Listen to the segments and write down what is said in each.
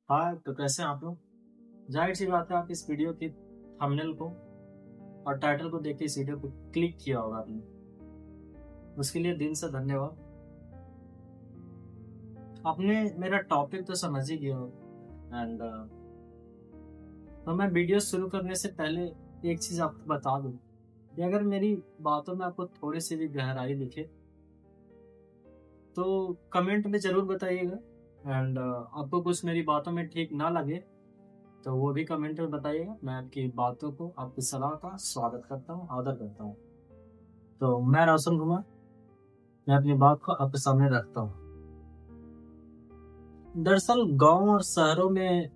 हाँ, तो कैसे हैं आप लोग? ज़ाहिर-सी बात है आप इस वीडियो की थंबनेल को और टाइटल को देख के इस वीडियो पे क्लिक किया होगा आपने। उसके लिए दिल से धन्यवाद। आपने मेरा टॉपिक तो समझ ही गए हो एंड तो मैं वीडियो शुरू करने से पहले एक चीज़ आपको बता दूँ कि अगर मेरी बातों में आपको थोड़ी-सी भी गहराई दिखे, तो कमेंट में ज़रूर बताइएगा एंड आपको कुछ मेरी बातों में ठीक ना लगे, तो वो भी कमेंट में बताइएगा। मैं आपकी बातों को, आपकी सलाह का स्वागत करता हूँ, आदर करता हूँ। तो मैं रोशन कुमार, मैं अपनी बात को आपके सामने रखता हूँ। दरअसल गाँव और शहरों में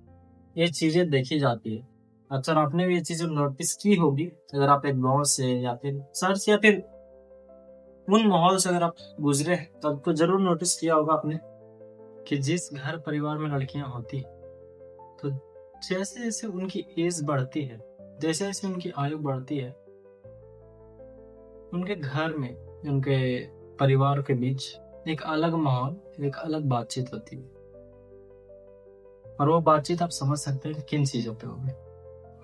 ये चीज़ें देखी जाती है। अक्सर आपने भी ये चीज़ें नोटिस की होगी, अगर आप एक गाँव से या फिर शहर से या फिर उन माहौल से अगर आप गुज़रे हैं, तो आपको ज़रूर नोटिस किया होगा आपने कि जिस घर परिवार में लड़कियाँ होती हैं, तो जैसे-जैसे उनकी एज बढ़ती है, जैसे-जैसे उनकी आयु बढ़ती है, उनके घर में, उनके परिवार के बीच एक अलग माहौल, एक अलग बातचीत होती है। और वो बातचीत आप समझ सकते हैं कि किन चीज़ों पे होगी।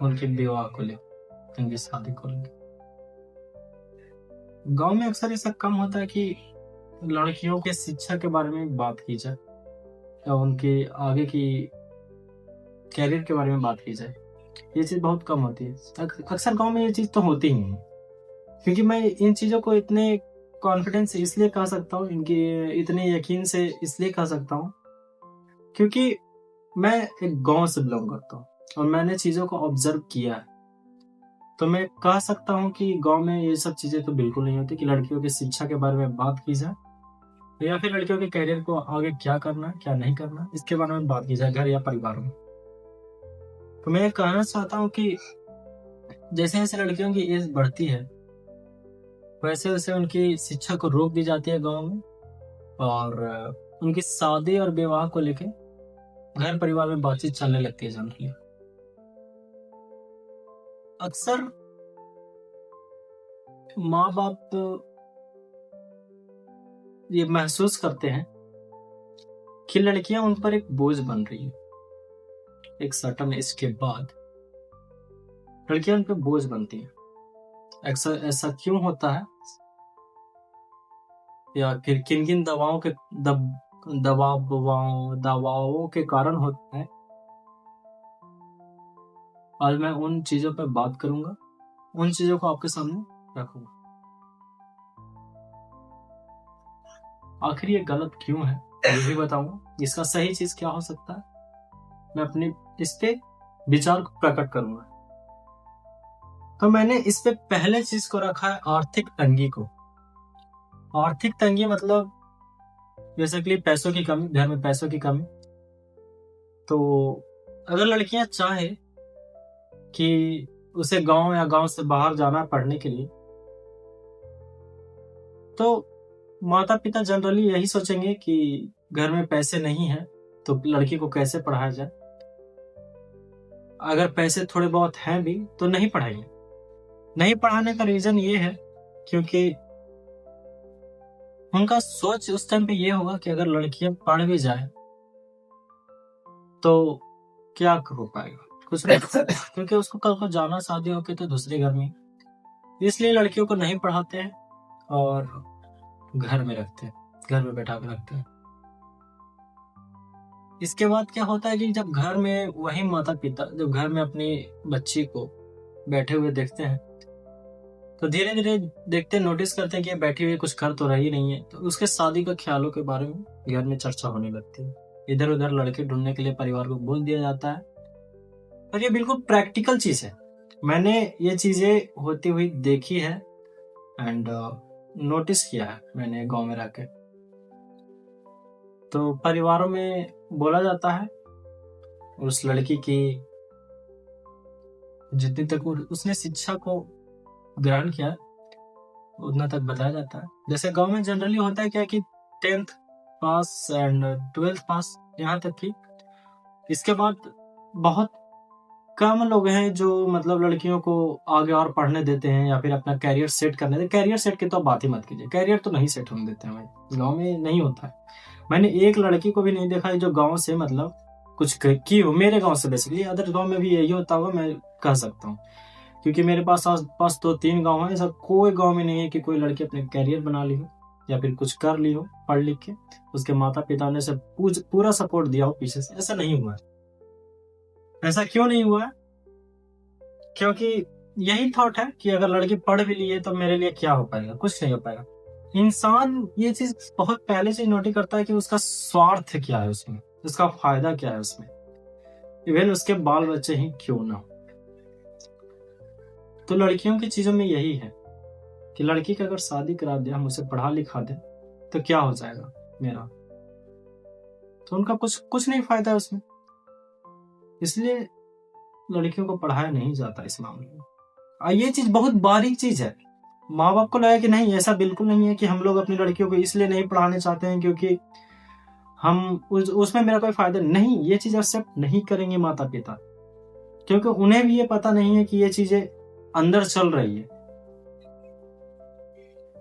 उनके विवाह को लेकर, उनकी शादी को लेकर। गाँव में अक्सर ऐसा कम होता है कि लड़कियों के शिक्षा के बारे में बात की जाए या उनके आगे की करियर के बारे में बात की जाए। ये चीज़ बहुत कम होती है। अक्सर गाँव में ये चीज़ तो होती ही नहीं है। क्योंकि मैं इन चीज़ों को इतने कॉन्फिडेंस से इसलिए कह सकता हूँ, इनकी इतने यकीन से इसलिए कह सकता हूँ, क्योंकि मैं एक गाँव से बिलॉन्ग करता हूँ और मैंने चीज़ों को ऑब्ज़र्व किया है। तो मैं कह सकता हूँ कि गाँव में ये सब चीज़ें तो बिल्कुल नहीं होती कि लड़कियों की शिक्षा के बारे में बात की जाए या फिर लड़कियों के करियर को आगे क्या करना है, क्या नहीं करना है, इसके बारे में बात की जाए घर या परिवार में। तो मैं ये कहना चाहता हूँ कि जैसे-जैसे लड़कियों की एज बढ़ती है, वैसे-वैसे उनकी शिक्षा को रोक दी जाती है गाँव में और उनकी शादी और विवाह को लेके घर परिवार में बातचीत चलने लगती है जनरली। अक्सर माँ-बाप ये महसूस करते हैं कि लड़कियां उन पर एक बोझ बन रही है। एक सर्टेन एज के बाद लड़कियां उन पर बोझ बनती हैं। अक्सर ऐसा क्यों होता है या फिर किन-किन दवाओं के दबावों के कारण होता है, आज मैं उन चीजों पर बात करूंगा, उन चीजों को आपके सामने रखूंगा। आखिर ये गलत क्यों है ये भी बताऊंगा। इसका सही चीज क्या हो सकता है, मैं अपने इस पे विचार को प्रकट करूंगा। तो मैंने इस पे पहले चीज को रखा है आर्थिक तंगी को। आर्थिक तंगी मतलब बेसिकली पैसों की कमी, घर में पैसों की कमी। तो अगर लड़कियां चाहे कि उसे गांव या गांव से बाहर जाना पढ़ने के लिए, तो माता पिता जनरली यही सोचेंगे कि घर में पैसे नहीं हैं तो लड़की को कैसे पढ़ाया जाए। अगर पैसे थोड़े बहुत हैं भी तो नहीं पढ़ाएंगे। नहीं पढ़ाने का रीजन ये है क्योंकि उनका सोच उस टाइम पे ये होगा कि अगर लड़कियां पढ़ भी जाए तो क्या हो पाएगा, कुछ नहीं क्योंकि उसको कल को जाना शादी होके तो दूसरे घर में, इसलिए लड़कियों को नहीं पढ़ाते हैं और घर में रखते हैं, घर में बैठा के रखते हैं। इसके बाद क्या होता है कि जब घर में वही माता पिता जब घर में अपनी बच्ची को बैठे हुए देखते हैं, तो धीरे धीरे देखते नोटिस करते हैं कि ये बैठी हुई कुछ कर तो रही नहीं है, तो उसके शादी के ख्यालों के बारे में घर में चर्चा होने लगती है। इधर उधर लड़के ढूंढने के लिए परिवार को बोल दिया जाता है और ये बिल्कुल प्रैक्टिकल चीज है। मैंने ये चीजें होती हुई देखी है एंड नोटिस किया है मैंने गांव में रहकर। तो परिवारों में बोला जाता है उस लड़की की जितनी तक उसने शिक्षा को ग्रहण किया उतना तक बताया जाता है। जैसे गांव में जनरली होता है क्या कि 10th पास एंड 12th पास, यहाँ तक कि इसके बाद बहुत कम लोग हैं जो मतलब लड़कियों को आगे और पढ़ने देते हैं या फिर अपना कैरियर सेट करने देते। कैरियर सेट की तो बात ही मत कीजिए, कैरियर तो नहीं सेट होने देते हैं भाई, गाँव में नहीं होता है। मैंने एक लड़की को भी नहीं देखा है जो गाँव से मतलब कुछ की हो मेरे गांव से। बेसिकली अदर गांव में भी यही होता होगा, मैं कह सकता हूँ, क्योंकि मेरे पास आस पास 2-3 गांव है, ऐसा कोई गांव में नहीं है कि कोई लड़की अपने कैरियर बना ली हो या फिर कुछ कर ली हो पढ़ लिख के, उसके माता पिता ने से पूरा सपोर्ट दिया हो पीछे से। ऐसा नहीं हुआ है। ऐसा क्यों नहीं हुआ है? क्योंकि यही थॉट है कि अगर लड़की पढ़ भी ली है तो मेरे लिए क्या हो पाएगा, कुछ नहीं हो पाएगा। इंसान ये चीज बहुत पहले से नोटिस करता है कि उसका स्वार्थ क्या है उसमें, उसका फायदा क्या है उसमें, इवन उसके बाल बच्चे ही क्यों ना हो। तो लड़कियों की चीजों में यही है कि लड़की की अगर शादी करा दे, हम उसे पढ़ा लिखा दे, तो क्या हो जाएगा मेरा, तो उनका कुछ नहीं फायदा है उसमें। इसलिए लड़कियों को पढ़ाया नहीं जाता इस मामले में। ये चीज बहुत बारीक चीज है। माँ बाप को लगा कि नहीं, ऐसा बिल्कुल नहीं है कि हम लोग अपनी लड़कियों को इसलिए नहीं पढ़ाने चाहते हैं क्योंकि हम उसमें मेरा कोई फायदा नहीं। ये चीज एक्सेप्ट नहीं करेंगे माता पिता, क्योंकि उन्हें भी ये पता नहीं है कि ये चीजें अंदर चल रही है।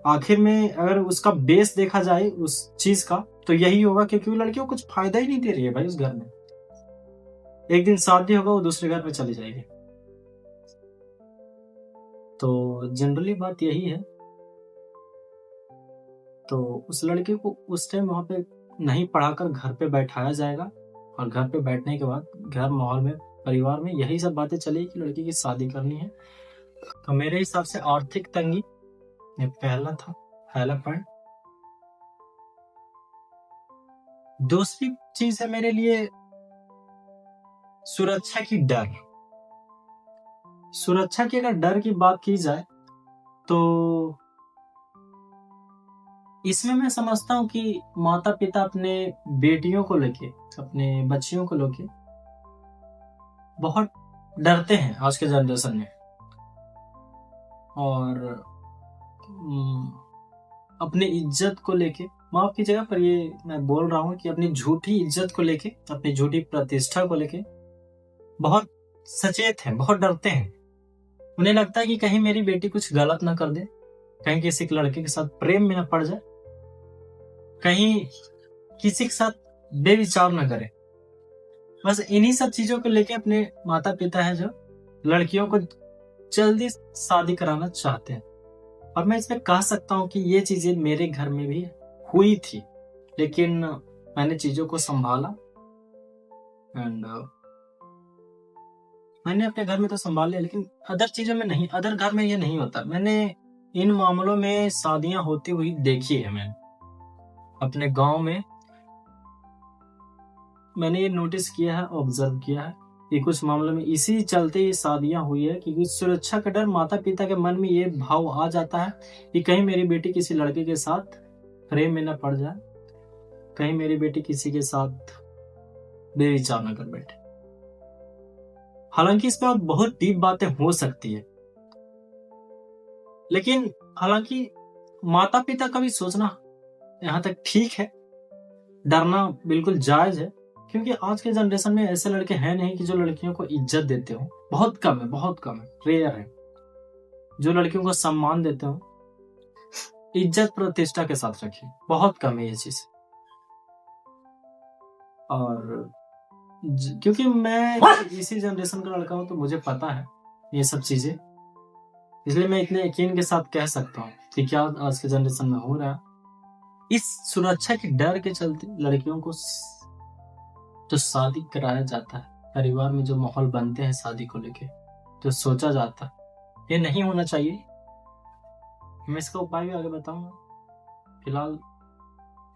आखिर में अगर उसका बेस देखा जाए उस चीज का, तो यही होगा, क्योंकि वो लड़कियों को कुछ फायदा ही नहीं दे रही है भाई उस घर में। एक दिन शादी होगा, वो दूसरे घर पे चली जाएगी। तो जनरली बात यही है। तो उस लड़के को उस टाइम वहां पे नहीं पढ़ाकर घर पे बैठाया जाएगा, और घर पे बैठने के बाद घर माहौल में परिवार में यही सब बातें चली कि लड़की की शादी करनी है। तो मेरे हिसाब से आर्थिक तंगी ये पहला पॉइंट। दूसरी चीज है मेरे लिए सुरक्षा की डर। सुरक्षा की अगर डर की बात की जाए तो इसमें मैं समझता हूँ कि माता पिता अपने बेटियों को लेके, अपने बच्चियों को लेके बहुत डरते हैं आज के जनरेशन में। और अपने इज्जत को लेके, माफ की जगह पर ये मैं बोल रहा हूँ कि अपनी झूठी इज्जत को लेके, अपनी झूठी प्रतिष्ठा को लेके बहुत सचेत हैं, बहुत डरते हैं। उन्हें लगता है कि कहीं मेरी बेटी कुछ गलत ना कर दे, कहीं किसी लड़के के साथ प्रेम में ना पड़ जाए, कहीं किसी के साथ बेविचार ना करे। बस इन्हीं सब चीजों को लेके अपने माता पिता है जो लड़कियों को जल्दी शादी कराना चाहते हैं। और मैं इसमें कह सकता हूँ कि ये चीजें मेरे घर में भी हुई थी, लेकिन मैंने चीजों को संभाला। एंड मैंने अपने घर में तो संभाल लिया, लेकिन अदर चीजों में नहीं। अदर घर में ये नहीं होता। मैंने इन मामलों में शादियां होती हुई देखी है। मैंने अपने गांव में मैंने ये नोटिस किया है, ऑब्जर्व किया है कि कुछ मामलों में इसी चलते ये शादियां हुई है, क्योंकि सुरक्षा का डर, माता पिता के मन में ये भाव आ जाता है कि कहीं मेरी बेटी किसी लड़के के साथ प्रेम में न पड़ जाए, कहीं मेरी बेटी किसी के साथ बेविचार न कर बैठे। हालांकि इस पर बहुत डीप बातें हो सकती है, लेकिन हालांकि माता पिता का भी सोचना यहाँ तक ठीक है, डरना बिल्कुल जायज है, क्योंकि आज के जनरेशन में ऐसे लड़के हैं नहीं कि जो लड़कियों को इज्जत देते हो। बहुत कम है, बहुत कम है, रेयर है जो लड़कियों को सम्मान देते हो, इज्जत प्रतिष्ठा के साथ रखिए। बहुत कम है ये चीज। और क्योंकि मैं इसी जनरेशन का लड़का हूं, तो मुझे पता है ये सब चीजें, इसलिए मैं इतने यकीन के साथ कह सकता हूँ कि क्या आज के जनरेशन में हो रहा है। इस सुरक्षा के डर के चलते लड़कियों को जो शादी कराया जाता है, परिवार में जो माहौल बनते हैं शादी को लेके, जो सोचा जाता है, ये नहीं होना चाहिए। मैं इसका उपाय भी आगे बताऊंगा। फिलहाल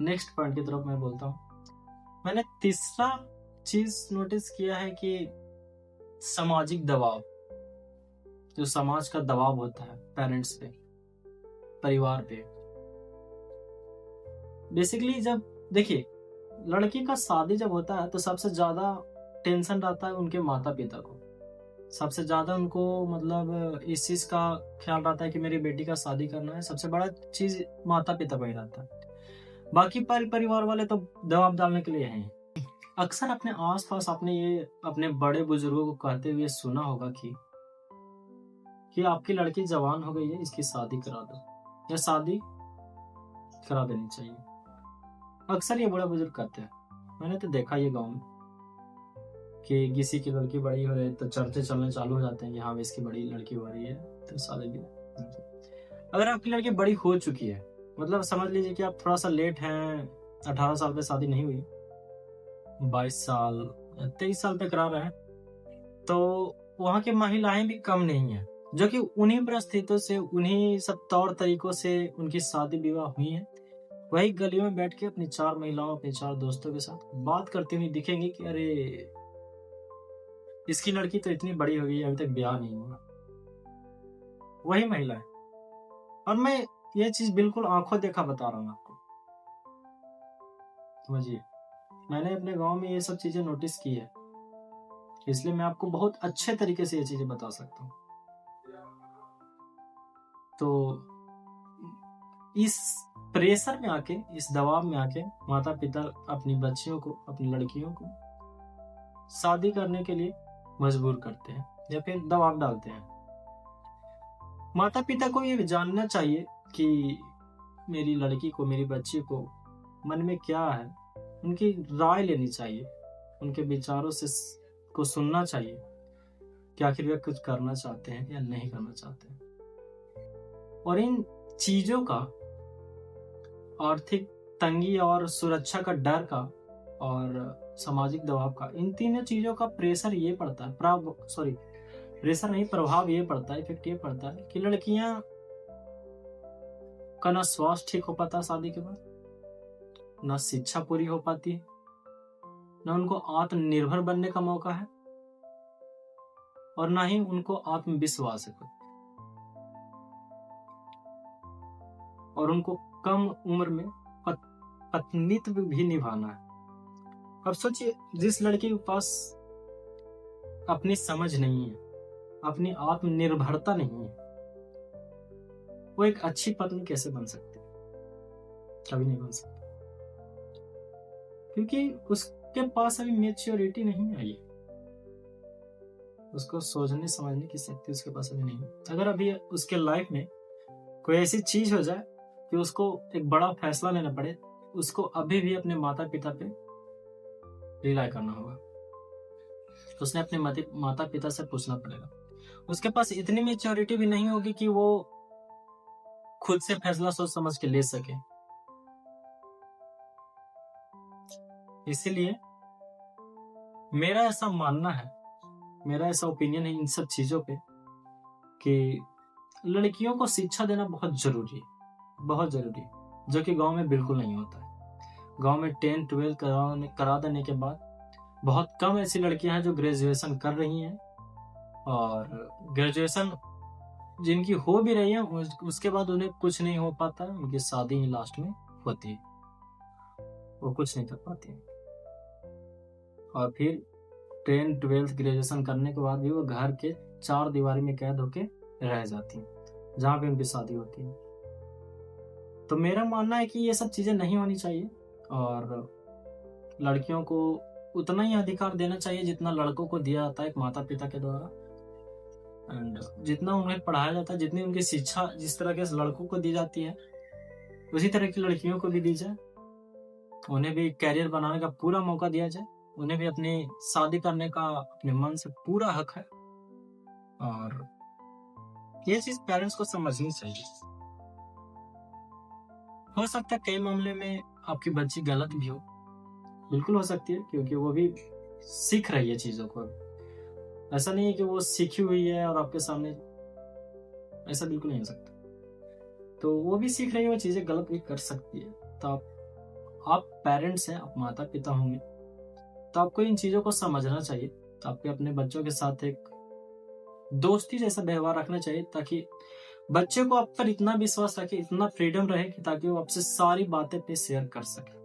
नेक्स्ट पॉइंट की तरफ मैं बोलता हूँ। मैंने तीसरा चीज नोटिस किया है कि सामाजिक दबाव, जो समाज का दबाव होता है पेरेंट्स पे, परिवार पे। बेसिकली जब देखिए लड़की का शादी जब होता है तो सबसे ज्यादा टेंशन रहता है उनके माता पिता को। सबसे ज्यादा उनको मतलब इस चीज का ख्याल रहता है कि मेरी बेटी का शादी करना है। सबसे बड़ा चीज माता पिता को ही रहता है। बाकी परिवार वाले तो दबाव डालने के लिए हैं। अक्सर अपने आसपास आपने ये अपने बड़े बुजुर्गों को कहते हुए सुना होगा कि आपकी लड़की जवान हो गई है, इसकी शादी करा दो, या शादी करा देनी चाहिए। अक्सर ये बड़ा बुजुर्ग कहते हैं, मैंने तो देखा ये गांव में। कि किसी की लड़की बड़ी हो रही है तो चर्चे चलने चालू हो जाते हैं कि हाँ इसकी बड़ी लड़की हो रही है तो शादी भी। अगर आपकी लड़की बड़ी हो चुकी है, मतलब समझ लीजिए कि आप थोड़ा सा लेट हैं, 18 साल पे शादी नहीं हुई, 22 साल 23 साल पे करा रहे हैं, तो वहाँ की महिलाएं भी कम नहीं है जो कि उन्हीं परिस्थितियों से, उन्हीं सब तौर तरीकों से उनकी शादी विवाह हुई है। वही गलियों में बैठ के अपनी 4 महिलाओं, अपने 4 दोस्तों के साथ बात करती हुई दिखेंगी कि अरे इसकी लड़की तो इतनी बड़ी हो गई, अभी तक ब्याह नहीं हुआ। वही महिला है। और मैं ये चीज बिल्कुल आंखों देखा बता रहा हूँ आपको, समझिए। मैंने अपने गांव में ये सब चीजें नोटिस की है, इसलिए मैं आपको बहुत अच्छे तरीके से ये चीजें बता सकता हूँ। तो इस प्रेशर में आके, इस दबाव में आके माता पिता अपनी बच्चियों को, अपनी लड़कियों को शादी करने के लिए मजबूर करते हैं या फिर दबाव डालते हैं। माता पिता को ये जानना चाहिए कि मेरी लड़की को, मेरी बच्ची को मन में क्या है, उनकी राय लेनी चाहिए, उनके विचारों से को सुनना चाहिए कि आखिर वे कुछ करना चाहते हैं या नहीं करना चाहते हैं। और इन चीजों का, आर्थिक तंगी और सुरक्षा का डर का और सामाजिक दबाव का, इन तीनों चीजों का प्रेशर ये पड़ता है, प्रेशर नहीं, प्रभाव ये पड़ता है, इफेक्ट ये पड़ता है कि लड़कियां का ना स्वास्थ्य ठीक हो पाता शादी के बाद, ना शिक्षा पूरी हो पाती है, ना उनको आत्मनिर्भर बनने का मौका है, और ना ही उनको आत्मविश्वास है। और उनको कम उम्र में पत्नीत्व भी निभाना है। अब सोचिए, जिस लड़की के पास अपनी समझ नहीं है, अपनी आत्मनिर्भरता नहीं है, वो एक अच्छी पत्नी कैसे बन सकती है? कभी नहीं बन सकती, क्योंकि उसके पास अभी मैच्योरिटी नहीं आई, उसको सोचने समझने की शक्ति उसके पास अभी नहीं है। अगर अभी उसके लाइफ में कोई ऐसी चीज हो जाए कि उसको एक बड़ा फैसला लेना पड़े, उसको अभी भी अपने माता पिता पे रिलाय करना होगा। उसने अपने माता पिता से पूछना पड़ेगा। उसके पास इतनी मैच्योरिटी भी नहीं होगी कि वो खुद से फैसला सोच समझ के ले सके। इसीलिए मेरा ऐसा मानना है, मेरा ऐसा ओपिनियन है इन सब चीजों पे कि लड़कियों को शिक्षा देना बहुत जरूरी है, बहुत जरूरी, जो कि गांव में बिल्कुल नहीं होता है। गांव में 10, 12 करा देने के बाद बहुत कम ऐसी लड़कियां हैं जो ग्रेजुएशन कर रही हैं, और ग्रेजुएशन जिनकी हो भी रही है उसके बाद उन्हें कुछ नहीं हो पाता, उनकी शादी ही लास्ट में होती है, वो कुछ नहीं कर पाती है। और फिर 10, 12 ग्रेजुएशन करने के बाद भी वो घर के 4 दीवारी में कैद होके रह जाती हैं, जहाँ पे उनकी शादी होती है। तो मेरा मानना है कि ये सब चीजें नहीं होनी चाहिए, और लड़कियों को उतना ही अधिकार देना चाहिए जितना लड़कों को दिया जाता है एक माता पिता के द्वारा। एंड जितना उन्हें पढ़ाया जाता है, जितनी उनकी शिक्षा जिस तरह के लड़कों को दी जाती है, उसी तरह की लड़कियों को भी दी जाए। उन्हें भी कैरियर बनाने का पूरा मौका दिया जाए, उन्हें भी अपनी शादी करने का अपने मन से पूरा हक है। और ये चीज पेरेंट्स को समझनी चाहिए। हो सकता है कई मामले में आपकी बच्ची गलत भी हो, बिल्कुल हो सकती है, क्योंकि वो भी सीख रही है चीजों को। ऐसा नहीं है कि वो सीखी हुई है और आपके सामने, ऐसा बिल्कुल नहीं हो सकता। तो वो भी सीख रही है, वो चीजें गलत भी कर सकती है। तो आप पेरेंट्स हैं, आप माता पिता होंगे, तो आपको इन चीजों को समझना चाहिए। तो आपके अपने बच्चों के साथ एक दोस्ती जैसा व्यवहार रखना चाहिए, ताकि बच्चे को आप पर इतना विश्वास रखे, इतना फ्रीडम रहे कि ताकि वो आपसे सारी बातें पे शेयर कर सके।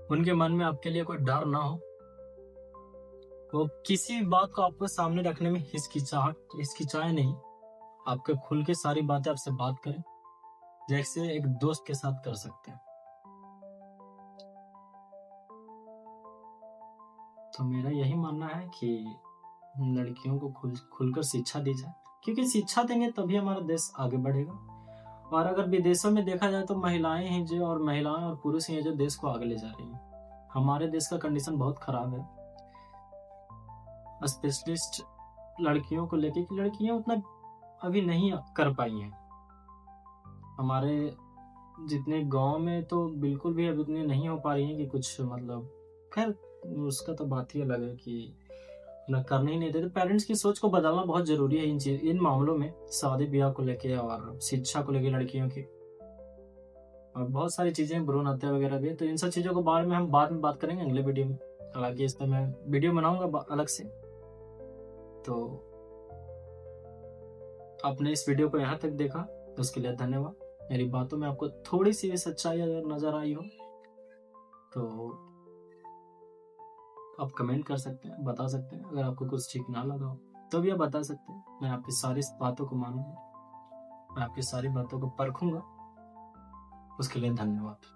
उनके मन में आपके लिए कोई डर ना हो, वो किसी भी बात को आपको सामने रखने में हिचकिचाए नहीं, आपके खुल के सारी बातें आपसे बात करें जैसे एक दोस्त के साथ कर सकते हैं। तो मेरा यही मानना है कि लड़कियों को खुलकर शिक्षा दी जाए, क्योंकि शिक्षा देंगे तभी हमारा देश आगे बढ़ेगा। और अगर विदेशों में देखा जाए तो महिलाएं हैं जो, और महिलाएं और पुरुष हैं जो देश को आगे ले जा रही हैं। हमारे देश का कंडीशन बहुत खराब है, स्पेशलिस्ट लड़कियों को लेके कि लड़कियां उतना अभी नहीं कर पाई हैं। हमारे जितने गांव में तो बिल्कुल भी अब उतनी नहीं हो पा रही हैं कि कुछ मतलब, खैर उसका तो बात ही अलग है कि ना करने ही नहीं देते। पेरेंट्स की सोच को बदलना बहुत जरूरी है इन मामलों में, शादी ब्याह को लेके और शिक्षा को लेके लड़कियों की, और बहुत सारी चीजें, भ्रूण हत्या वगैरह भी। तो इन सब चीजों के बारे में हम बाद में बात करेंगे अगले वीडियो में। हालांकि इस पर मैं वीडियो बनाऊंगा अलग से। तो आपने इस वीडियो को यहाँ तक देखा तो उसके लिए धन्यवाद। मेरी बातों में आपको थोड़ी सी भी सच्चाई अगर नजर आई हो तो आप कमेंट कर सकते हैं, बता सकते हैं। अगर आपको कुछ ठीक ना लगा हो तो भी आप बता सकते हैं। मैं आपकी सारी बातों को मानूंगा, मैं आपकी सारी बातों को परखूंगा। उसके लिए धन्यवाद।